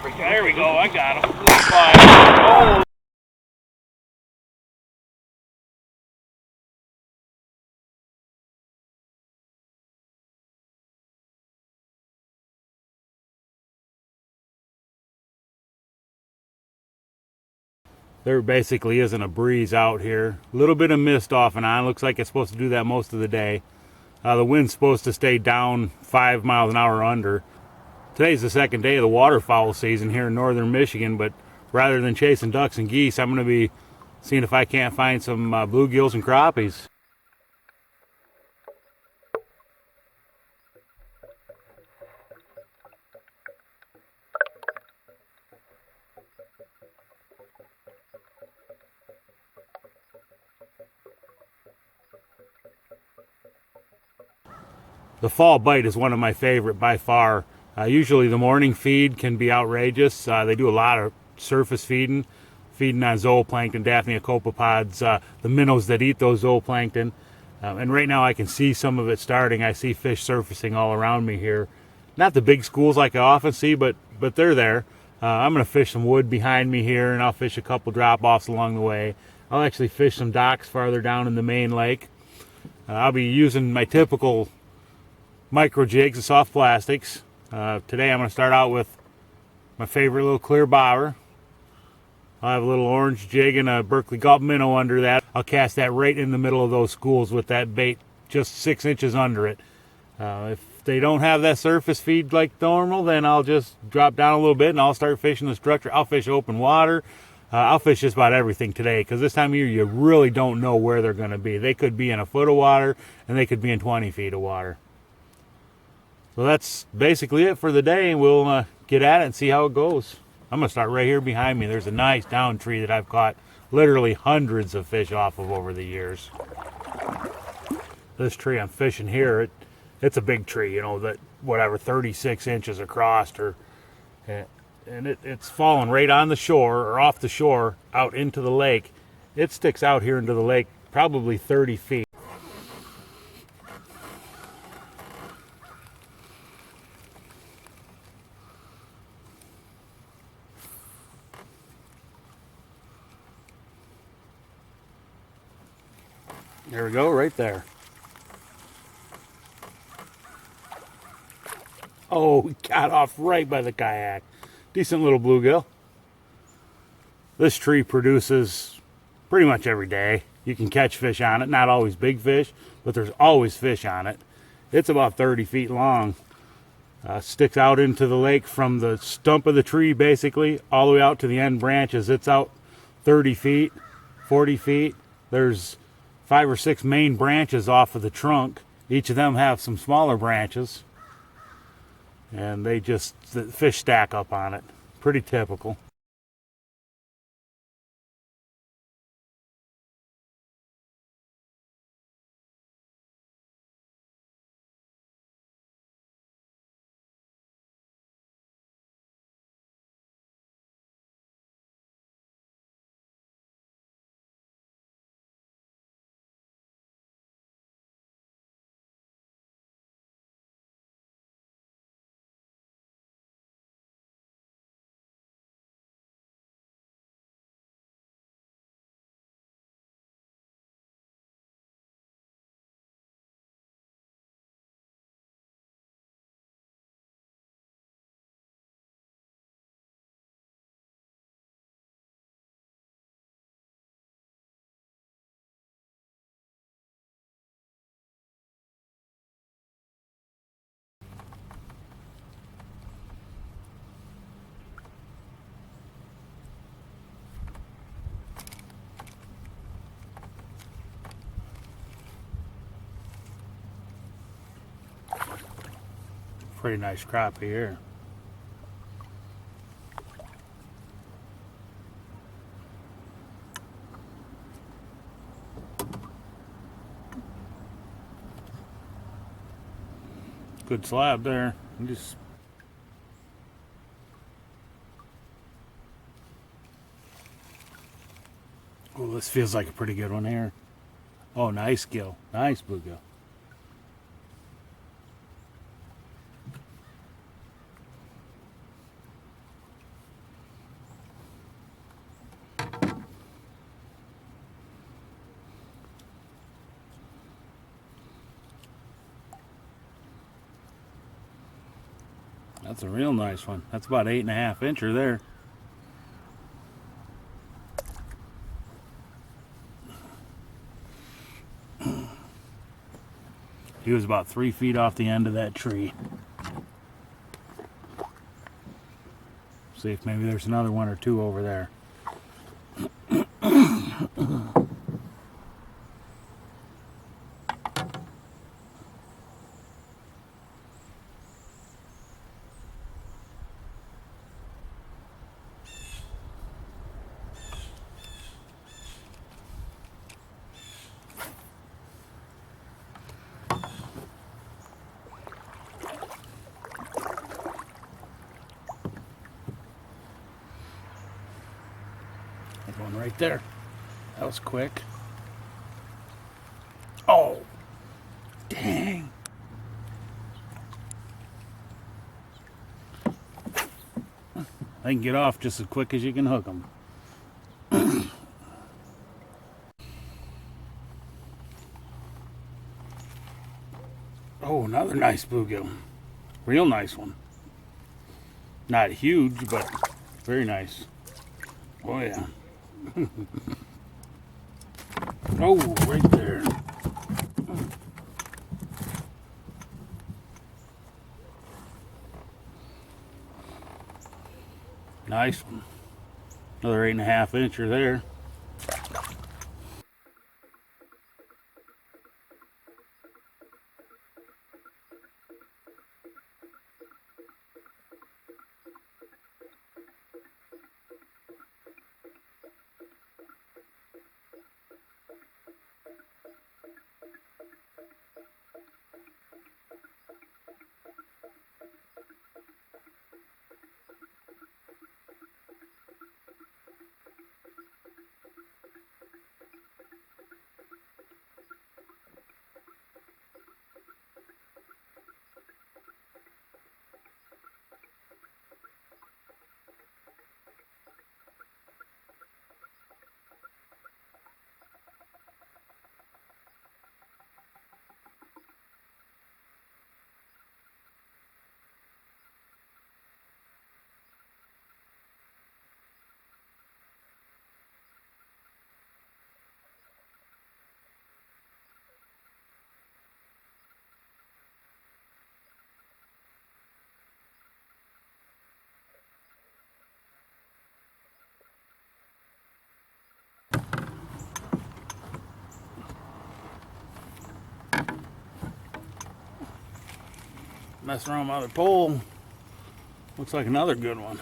There we go, I got him. Oh. There basically isn't a breeze out here. A little bit of mist off and on. Looks like it's supposed to do that most of the day. The wind's supposed to stay down 5 miles an hour under. Today's the second day of the waterfowl season here in northern Michigan, but rather than chasing ducks and geese, I'm going to be seeing if I can't find some bluegills and crappies. The fall bite is one of my favorite by far. Usually the morning feed can be outrageous. They do a lot of surface feeding on zooplankton, Daphnia copepods, the minnows that eat those zooplankton. And right now I can see some of it starting. I see fish surfacing all around me here. Not the big schools like I often see, but they're there. I'm going to fish some wood behind me here, and I'll fish a couple drop-offs along the way. I'll actually fish some docks farther down in the main lake. I'll be using my typical micro jigs and soft plastics. Today I'm going to start out with my favorite little clear bobber. I'll have a little orange jig and a Berkeley Gulp minnow under that. I'll cast that right in the middle of those schools with that bait just 6 inches under it. If they don't have that surface feed like normal, then I'll just drop down a little bit and I'll start fishing the structure. I'll fish open water. I'll fish just about everything today because this time of year you really don't know where they're going to be. They could be in a foot of water and they could be in 20 feet of water. So that's basically it for the day, and we'll get at it and see how it goes. I'm going to start right here behind me. There's a nice down tree that I've caught literally hundreds of fish off of over the years. This tree I'm fishing here, it's a big tree, you know, that whatever 36 inches across, and it's fallen right on the shore or off the shore out into the lake. It sticks out here into the lake probably 30 feet. There we go, right there. Oh, we got off right by the kayak. Decent little bluegill. This tree produces pretty much every day. You can catch fish on it, not always big fish, but there's always fish on it. It's about 30 feet long. Sticks out into the lake from the stump of the tree basically all the way out to the end branches. It's out 30 feet, 40 feet. There's 5 or 6 main branches off of the trunk. Each of them have some smaller branches, and the fish stack up on it. Pretty typical. Pretty nice crappie here. Good slab there. Oh, this feels like a pretty good one here. Oh, nice gill. Nice bluegill. That's a real nice one. That's about 8.5 incher there. He was about 3 feet off the end of that tree. See if maybe there's another one or two over there. There's one right there. That was quick. Oh, dang. They can get off just as quick as you can hook them. Oh, another nice bluegill. Real nice one. Not huge, but very nice. Oh, yeah. Oh, right there. Nice one. Another 8.5 incher there. Messing around with my other pole. Looks like another good one.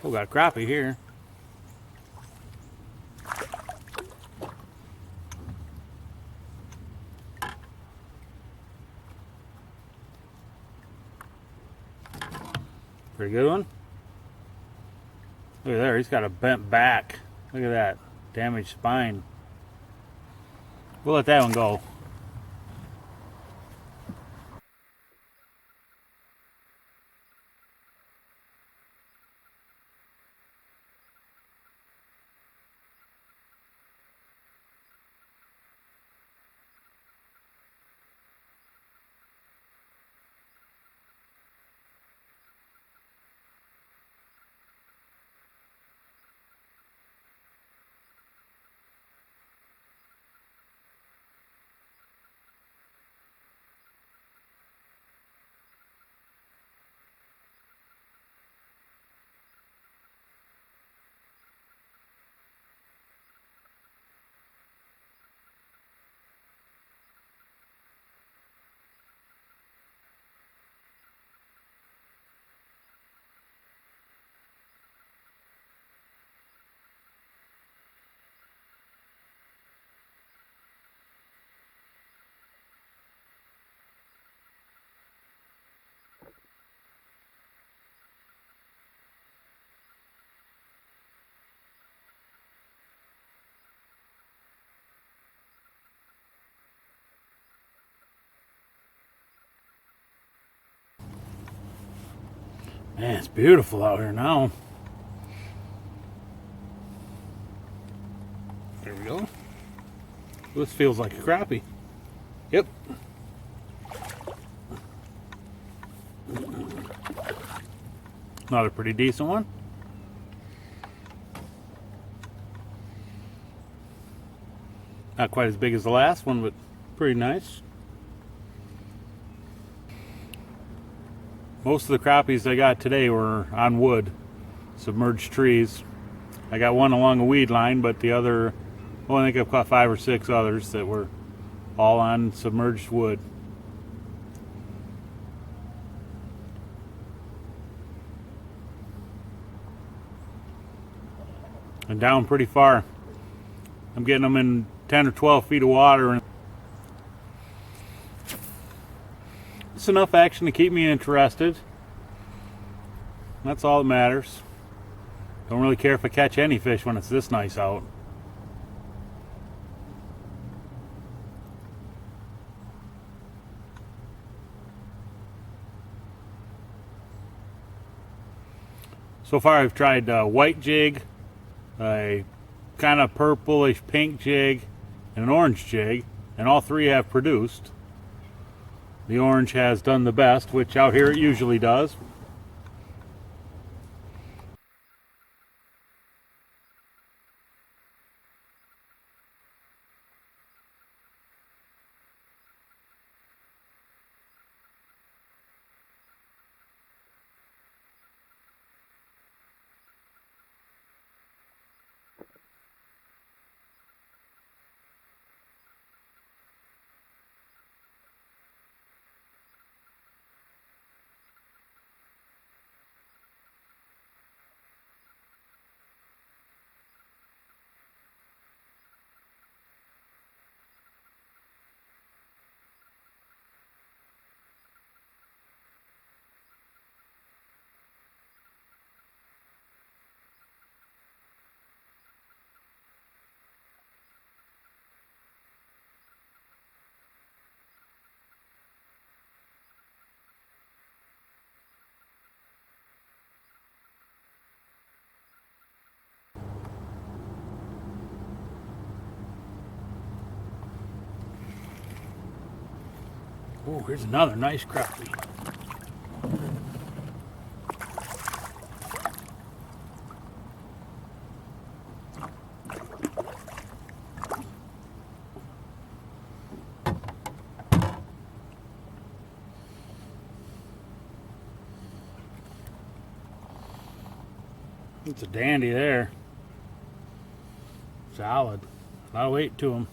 Oh, got a crappie here. Pretty good one. Look at there, he's got a bent back. Look at that, damaged spine. We'll let that one go. Man, it's beautiful out here now. There we go. This feels like a crappie. Yep. Another pretty decent one. Not quite as big as the last one, but pretty nice. Most of the crappies I got today were on wood, submerged trees. I got one along a weed line, but the other, well, I think I've caught 5 or 6 others that were all on submerged wood. And down pretty far. I'm getting them in 10 or 12 feet of water. And it's enough action to keep me interested. That's all that matters. Don't really care if I catch any fish when it's this nice out. So far I've tried white jig, a kind of purplish pink jig, and an orange jig, and all three have produced. The orange has done the best, which out here it usually does. Oh, here's another nice crappie. It's a dandy there. Solid. A lot of weight to him.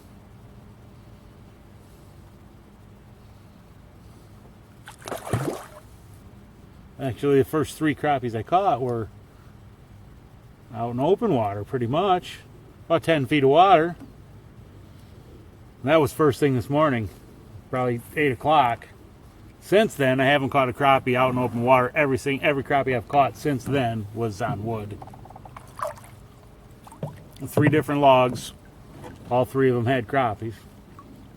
Actually, the first 3 crappies I caught were out in open water, pretty much. About 10 feet of water. And that was first thing this morning, probably 8 o'clock. Since then, I haven't caught a crappie out in open water. Every crappie I've caught since then was on wood. 3 different logs. All 3 of them had crappies.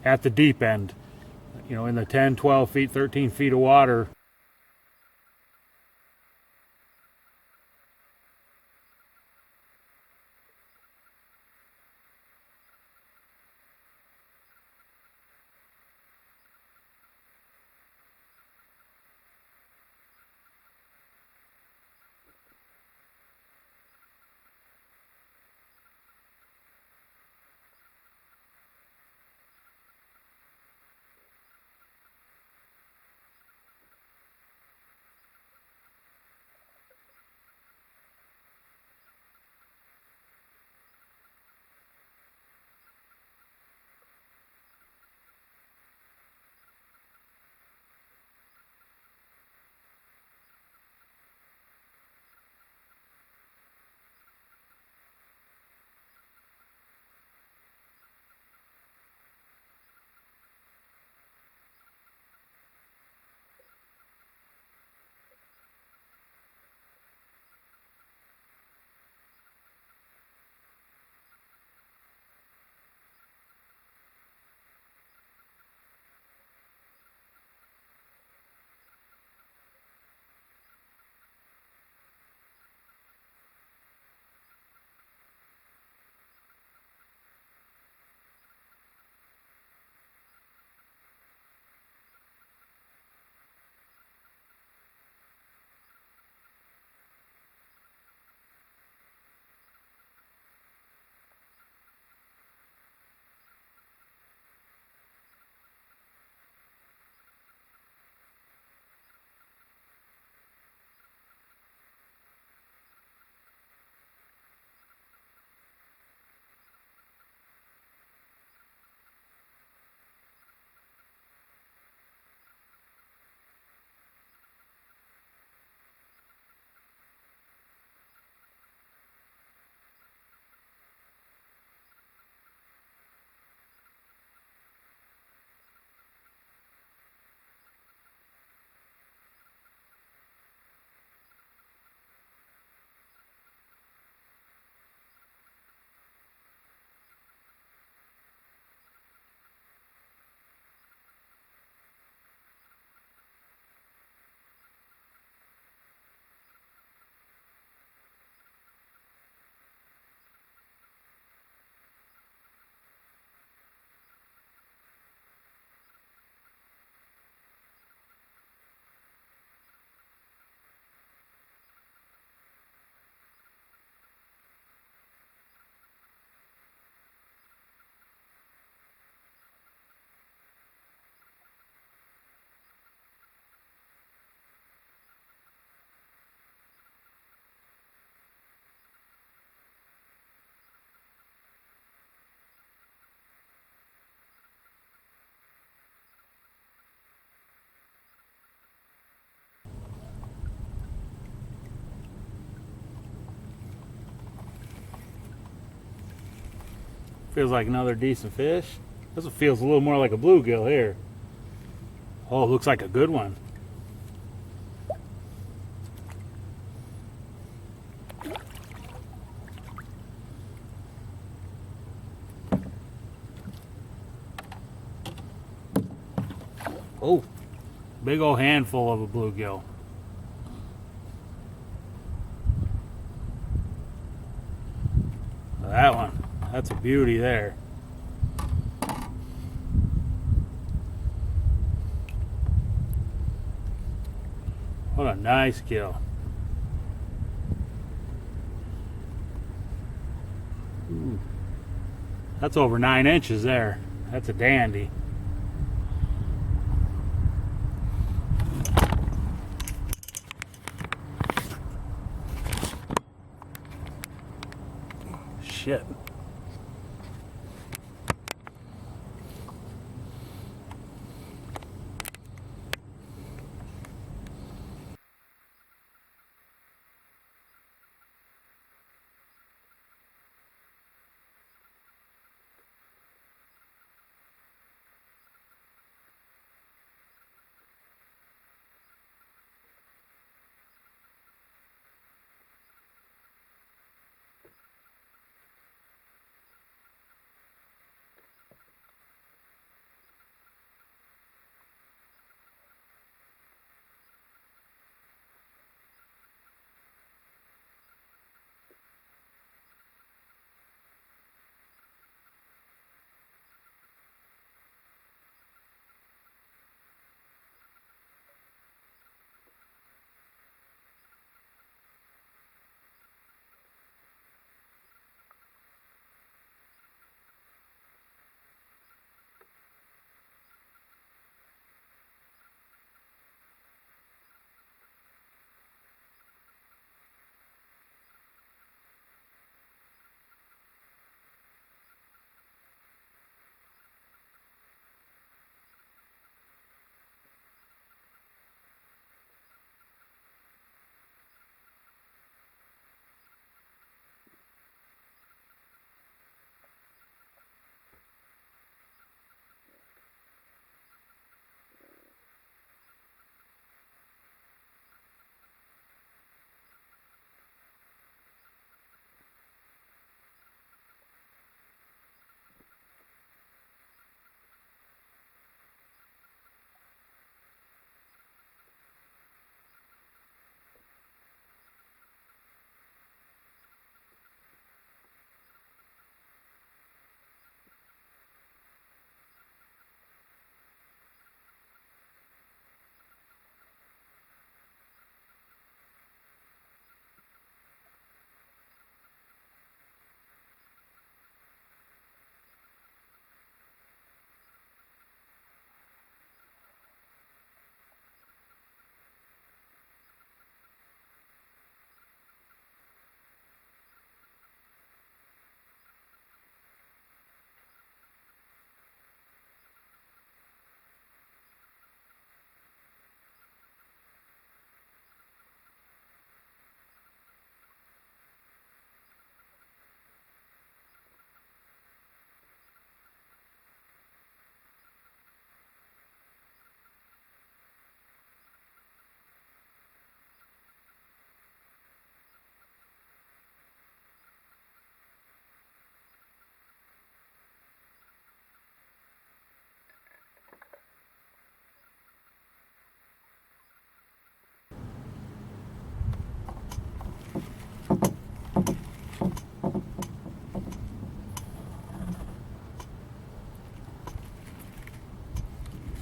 At the deep end, you know, in the 10, 12 feet, 13 feet of water. Feels like another decent fish. This one feels a little more like a bluegill here. Oh, looks like a good one. Oh, big old handful of a bluegill. That one, that's a beauty there. What a nice kill. Ooh. That's over 9 inches there. That's a dandy. Shit.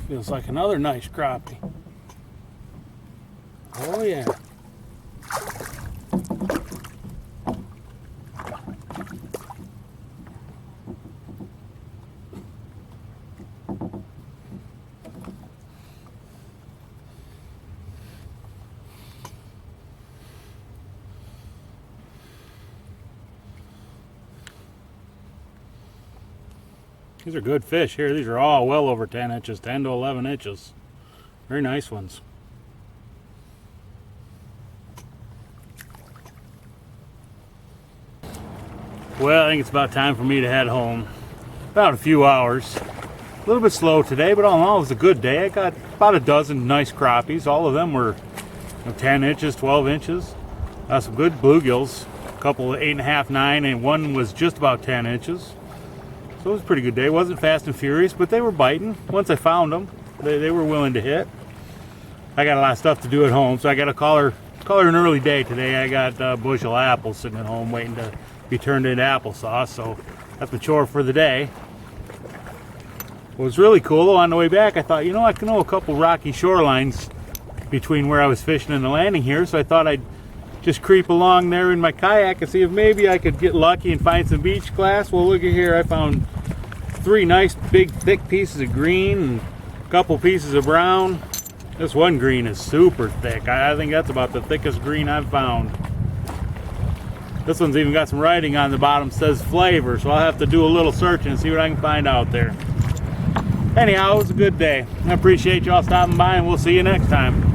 Feels like another nice crappie. Oh yeah. These are good fish here. These are all well over 10 inches, 10 to 11 inches. Very nice ones. Well, I think it's about time for me to head home. about a few hours. A little bit slow today, but all in all, it was a good day. I got about a dozen nice crappies. All of them were 10 inches, 12 inches. Some good bluegills. A couple of 8.5, 9, and one was just about 10 inches. So it was a pretty good day. It wasn't fast and furious, but they were biting. Once I found them, they were willing to hit. I got a lot of stuff to do at home, so I got to call her an early day today. I got a bushel of apples sitting at home waiting to be turned into applesauce, so that's my chore for the day. What was really cool, though, on the way back, I thought, I can know a couple rocky shorelines between where I was fishing and the landing here, so I thought I'd just creep along there in my kayak and see if maybe I could get lucky and find some beach glass. Well, look at here, I found 3 nice big thick pieces of green and a couple pieces of brown. This one green is super thick. I think that's about the thickest green I've found. This one's even got some writing on the bottom, says flavor, so I'll have to do a little searching and see what I can find out there. Anyhow, it was a good day. I appreciate y'all stopping by, and we'll see you next time.